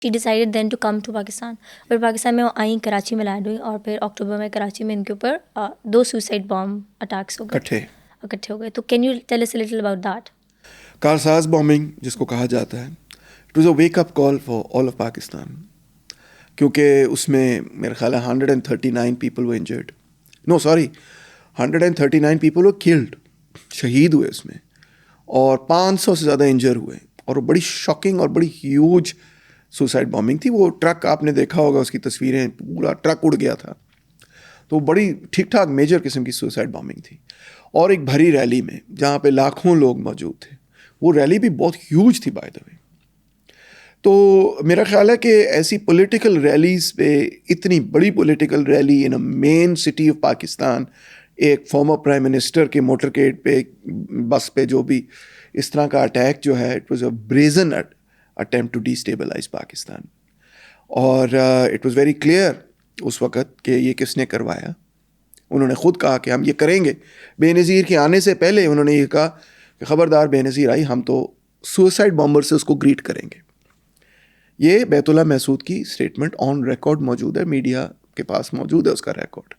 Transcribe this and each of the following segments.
She decided then to come to Pakistan. پھر پاکستان میں وہ آئیں, کراچی میں لینڈ ہوئی, اور پھر اکتوبر میں کراچی میں ان کے اوپر 2 سوسائڈ بام اٹیکس ہو گئے, اکٹھے ہو گئے. تو can you tell us little about that? Karsaz bombing جس کو کہا جاتا ہے, it was a wake up call for all of Pakistan, کیونکہ اس میں میرا خیال ہے 139 پیپل وہ انجرڈ, نو سوری 139 پیپل وہ کلڈ, شہید ہوئے اس میں, اور 500 سے زیادہ انجر ہوئے. اور وہ بڑی شاکنگ اور بڑی ہیوج سوسائڈ بامبنگ تھی. وہ ٹرک آپ نے دیکھا ہوگا, اس کی تصویریں, پورا ٹرک اڑ گیا تھا. تو بڑی ٹھیک ٹھاک میجر قسم کی سوسائڈ بامبنگ تھی. اور ایک بھری ریلی میں جہاں پہ لاکھوں لوگ موجود تھے, وہ ریلی بھی بہت ہیوج تھی بائی دا وے. تو میرا خیال ہے کہ ایسی پولیٹیکل ریلیز پہ, اتنی بڑی political rally in a main city of Pakistan, ایک فارمر پرائم منسٹر کے موٹرکیڈ پہ, بس پہ جو بھی اس طرح کا اٹیک جو ہے, it was a brazen attempt to destabilize Pakistan. اور اٹ واز ویری کلیئر اس وقت کہ یہ کس نے کروایا. انہوں نے خود کہا کہ ہم یہ کریں گے. بے نظیر کے آنے سے پہلے انہوں نے یہ کہا کہ خبردار بے نظیر آئی, ہم تو سوسائڈ بامبر سے اس کو گریٹ کریں گے. یہ بیت اللہ محسود کی اسٹیٹمنٹ آن ریکارڈ موجود ہے, میڈیا کے پاس موجود ہے اس کا ریکارڈ.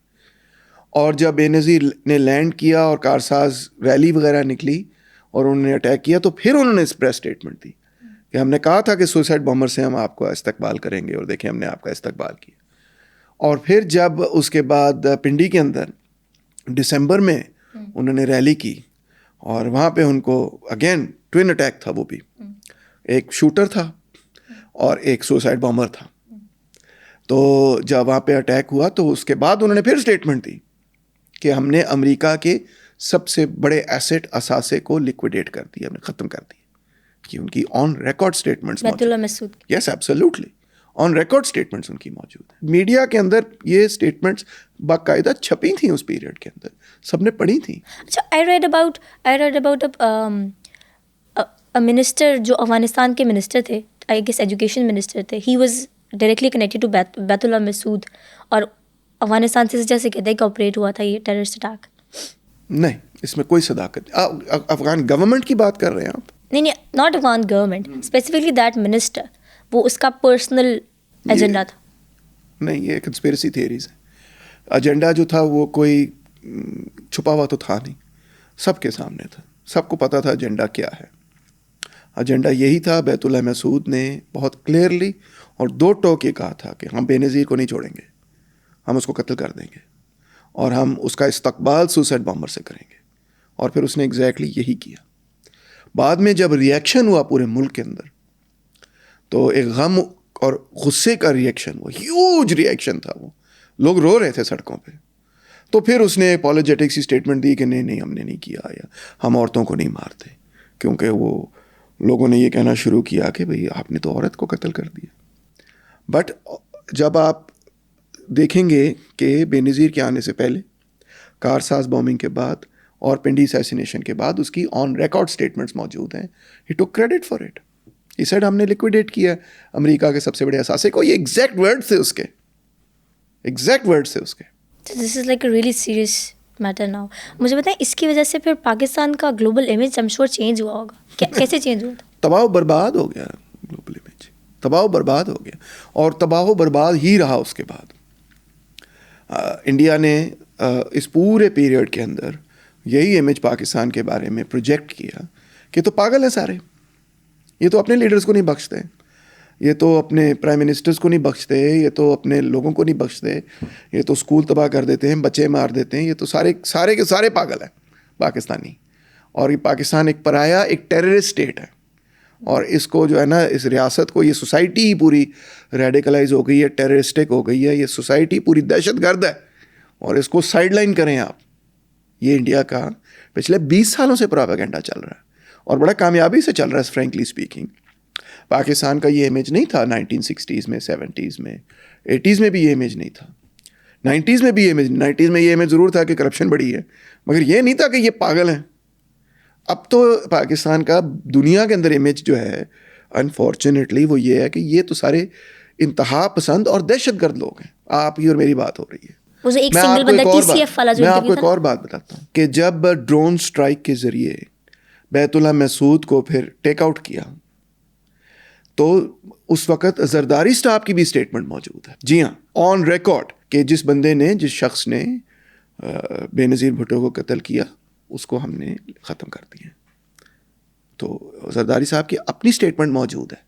اور جب بے نظیر نے لینڈ کیا اور کارساز ریلی وغیرہ نکلی اور انہوں نے اٹیک کیا, تو پھر انہوں نے پریس اسٹیٹمنٹ دی کہ ہم نے کہا تھا کہ سوسائڈ بامبر سے ہم آپ کا استقبال کریں گے, اور دیکھیں ہم نے آپ کا استقبال کیا. اور پھر جب اس کے بعد پنڈی کے اندر دسمبر میں انہوں نے ریلی کی, اور وہاں پہ ان کو اگین ٹوین اٹیک تھا, وہ بھی ایک شوٹر تھا اور ایک سوسائڈ بامبر تھا. تو جب وہاں پہ اٹیک ہوا تو اس کے بعد انہوں نے پھر اسٹیٹمنٹ دی کہ ہم نے امریکہ کے سب سے بڑے ایسٹ اثاثے کو لیکویڈیٹ کر دیا, ہم نے ختم کر دیا. کہ ان کی آن ریکارڈ اسٹیٹمنٹس بیت اللہ محسود, یس ایبسلیوٹلی آن ریکارڈ اسٹیٹمنٹس ان کی موجود ہیں. میڈیا کے اندر یہ اسٹیٹمنٹس باقاعدہ چھپی تھیں اس پیریڈ کے اندر, سب نے پڑھی تھیں. اچھا, I read about a minister جو افغانستان کے منسٹر تھے, I guess ایجوکیشن منسٹر تھے, he was directly connected to بیت اللہ محسود, اور افغانستان سے جیسے کہتے ہیں کہ آپریٹ ہوا تھا یہ ٹیررسٹ اٹیک. نہیں, اس میں کوئی صداقت. افغان گورنمنٹ کی بات کر رہے ہیں آپ؟ نہیں, not Afghan government, specifically that minister, وہ اس کا پرسنل ایجنڈا تھا. نہیں, یہ کنسپیرسی تھیریز ہیں. ایجنڈا جو تھا وہ کوئی چھپا ہوا تو تھا نہیں, سب کے سامنے تھا, سب کو پتہ تھا ایجنڈا کیا ہے. ایجنڈا یہی تھا, بیت اللہ محسود نے بہت کلیئرلی اور دو ٹوک یہ کہا تھا کہ ہم بے نظیر کو نہیں چھوڑیں گے, ہم اس کو قتل کر دیں گے, اور ہم اس کا استقبال سوسائڈ بامبر سے کریں گے. اور پھر اس نے ایگزیکٹلی یہی کیا. بعد میں جب ریئیکشن ہوا پورے ملک کے اندر, تو ایک غم اور غصے کا ریئیکشن, وہ ہیوج ریئیکشن تھا, وہ لوگ رو رہے تھے سڑکوں پہ. تو پھر اس نے اپولوجیٹک سی اسٹیٹمنٹ دی کہ نہیں ہم نے نہیں کیا, یا ہم عورتوں کو نہیں مارتے, کیونکہ وہ لوگوں نے یہ کہنا شروع کیا کہ بھئی آپ نے تو عورت کو قتل کر دیا. بٹ جب آپ دیکھیں گے کہ بے نظیر کے آنے سے پہلے, کارساز بامبنگ کے بعد اور پنڈی اسیسینیشن کے بعد اس کی آن ریکارڈ اسٹیٹمنٹس موجود ہیں. ہی ٹوک credit for it. He said ہم نے لیکویڈیٹ کیا امریکہ کے سب سے بڑے اثاثے کو. یہ ایگزیکٹ ورڈ تھے اس کے, ایگزیکٹ ورڈ تھے اس کے. This is like a really serious matter now. مجھے بتائیں, اس کی وجہ سے پھر پاکستان کا global image I'm sure change ہوا ہوگا, کیسے چینج ہوا تھا؟ تباہ و برباد ہو گیا گلوبل امیج, تباہ و برباد ہو گیا, اور تباہ و برباد ہی رہا اس کے بعد. انڈیا نے اس پورے پیریڈ کے اندر یہی امیج پاکستان کے بارے میں پروجیکٹ کیا کہ تو پاگل ہیں سارے, یہ تو اپنے لیڈرز کو نہیں بخشتے, یہ تو اپنے پرائم منسٹرز کو نہیں بخشتے, یہ تو اپنے لوگوں کو نہیں بخشتے, یہ تو اسکول تباہ کر دیتے ہیں, بچے مار دیتے ہیں, یہ تو سارے کے سارے پاگل ہیں پاکستانی. اور یہ پاکستان ایک پرایا, ایک ٹیررسٹ اسٹیٹ ہے, اور اس کو جو ہے نا, اس ریاست کو, یہ سوسائٹی ہی پوری ریڈیکلائز ہو گئی ہے, ٹیررسٹک ہو گئی ہے, یہ سوسائٹی پوری دہشت گرد ہے, اور اس کو سائڈ لائن کریں آپ. یہ انڈیا کا پچھلے 20 سالوں سے پروپیگنڈا چل رہا ہے, اور بڑا کامیابی سے چل رہا ہے فرینکلی اسپیکنگ. پاکستان کا یہ امیج نہیں تھا 1960s میں, 70s میں, 80s میں بھی یہ امیج نہیں تھا, 90s میں بھی یہ امیج, 90s میں یہ امیج ضرور تھا کہ کرپشن بڑی ہے, مگر یہ نہیں تھا کہ یہ پاگل ہیں. اب تو پاکستان کا دنیا کے اندر امیج جو ہے انفارچونیٹلی وہ یہ ہے کہ یہ تو سارے انتہا پسند اور دہشت گرد لوگ ہیں. آپ کی اور میری بات ہو رہی ہے. میں آپ کو ایک اور بات بتاتا ہوں کہ جب ڈرون سٹرائک کے ذریعے بیت اللہ محسود کو پھر ٹیک آؤٹ کیا, تو اس وقت زرداری سٹاف کی بھی اسٹیٹمنٹ موجود ہے. جی ہاں, آن ریکارڈ, کہ جس بندے نے, جس شخص نے بے نظیر بھٹو کو قتل کیا اس کو ہم نے ختم کر دیا. تو زرداری صاحب کی اپنی اسٹیٹمنٹ موجود ہے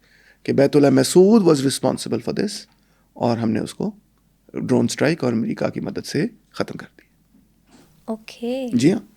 کہ بیت اللہ مسعود واز رسپانسبل فار دس, اور ہم نے اس کو ڈرون اسٹرائک اور امریکہ کی مدد سے ختم کر دیا. اوکے. جی ہاں.